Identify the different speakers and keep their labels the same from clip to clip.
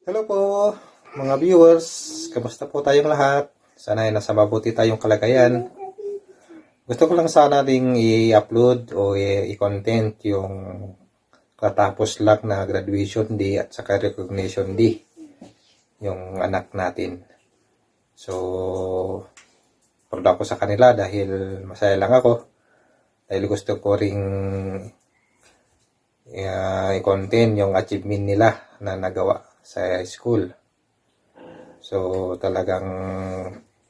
Speaker 1: Hello po mga viewers, kamusta po tayong lahat? Sana ay nasa mabuti tayong kalagayan. Gusto ko lang sana ding i-upload o i-content yung katapos lang na graduation day at saka recognition day yung anak natin. So, proud ako sa kanila dahil masaya lang ako. Dahil gusto ko ring i-content yung achievement nila na nagawa sa school. So, talagang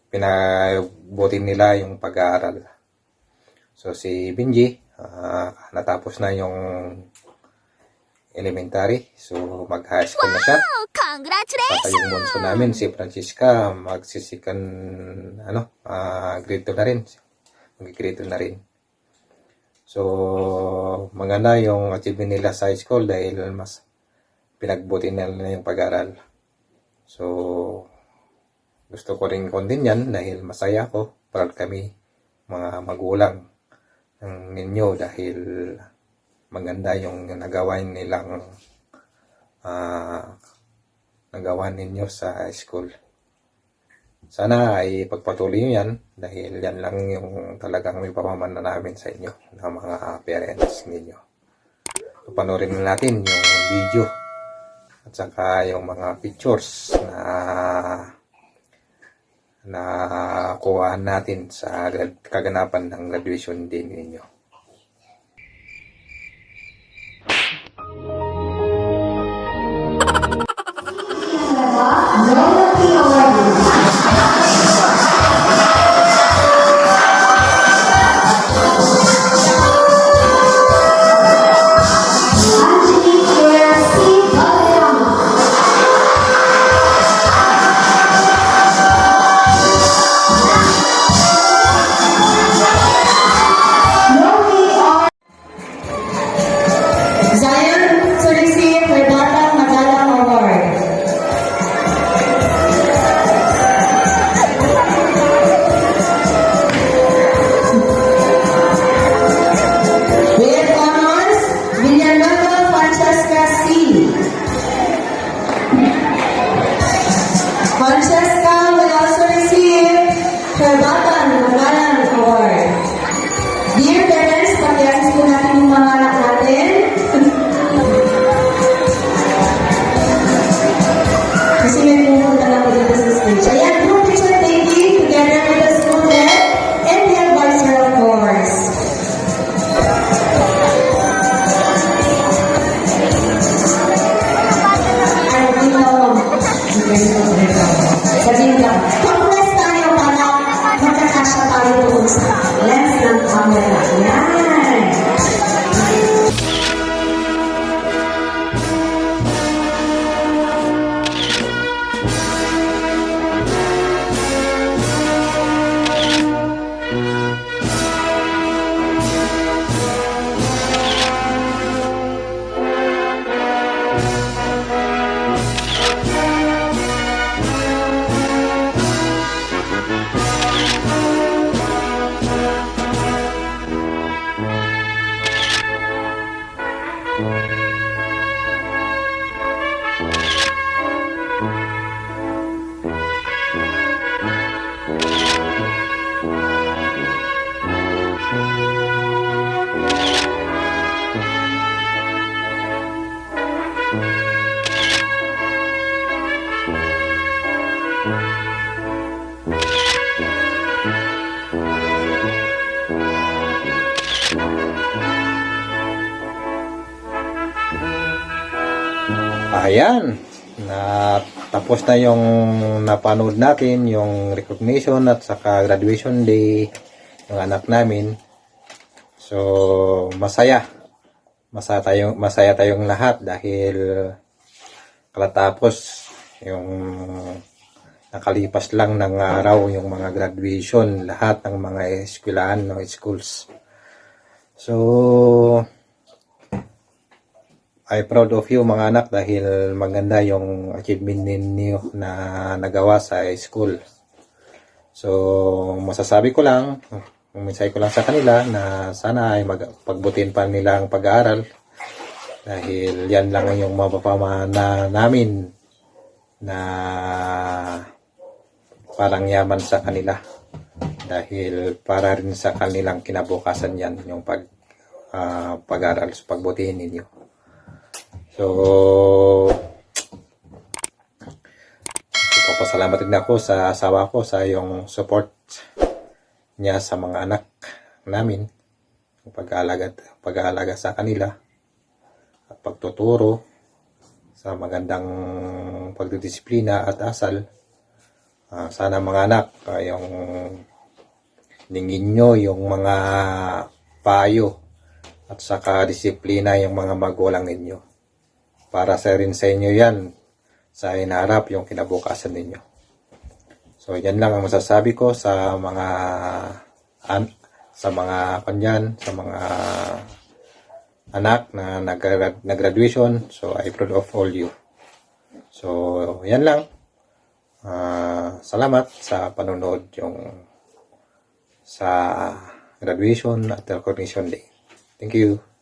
Speaker 1: pinabuti nila yung pag-aaral. So, si Benji, natapos na yung elementary. So, mag-high school na siya. Saka yung bunso namin, si Francisca, magsisikan, grade 2 na rin. Mag-grade 2 na rin. So, maganda yung achievement nila sa high school dahil mas pinagbuti nila yung pag-aaral. So, gusto ko rin content yan dahil masaya ako. Proud kami mga magulang ng ninyo dahil maganda yung nagawa ninyo sa school. Sana ay pagpatuloy nyo yan dahil yan lang yung talagang may pamamana namin sa inyo ng mga parents ninyo. Panoorin natin yung video at saka yung mga pictures na kuhaan natin sa kaganapan ng graduation day ninyo.
Speaker 2: Francesca will also receive her Batan Magalang Award. Dear parents, pag-i-assist po natin yung mga anak natin. Kasi may pumunta na po dito sa stage. Ayan, group picture taking together with the student and the advisor, of course. Sabihin lang, compress tayo para magkakasya tayo doon sa lens ng camera. Yan!
Speaker 1: Ayan, tapos na yung napanood natin, yung recognition at saka graduation day ng anak namin. So, masaya tayong lahat dahil kalatapos yung nakalipas lang ng araw yung mga graduation, lahat ng mga eskwelahan, no, schools. So, I'm proud of you mga anak dahil maganda yung achievement ninyo na nagawa sa school. So, masasabi ko lang, mensahe ko lang sa kanila na sana ay pagbutin pa nila ang pag-aaral dahil yan lang yung mapapamana namin na parang yaman sa kanila dahil para rin sa kanilang kinabukasan yan yung pag-aral, so pagbutihin ninyo. So papasalamat din ako sa asawa ko sa yung support niya sa mga anak namin, pag-aalaga sa kanila at pagtuturo sa magandang pagdidisiplina at asal. Sana mga anak, yung ningin nyo yung mga payo at saka disiplina yung mga magulang ninyo. Para sa rin sa inyo yan, sa inaharap yung kinabukasan ninyo. So yan lang ang masasabi ko sa mga anak na nag-graduation. So I proud of all you. So yan lang. Salamat sa panonood yung sa graduation at recognition day. Thank you.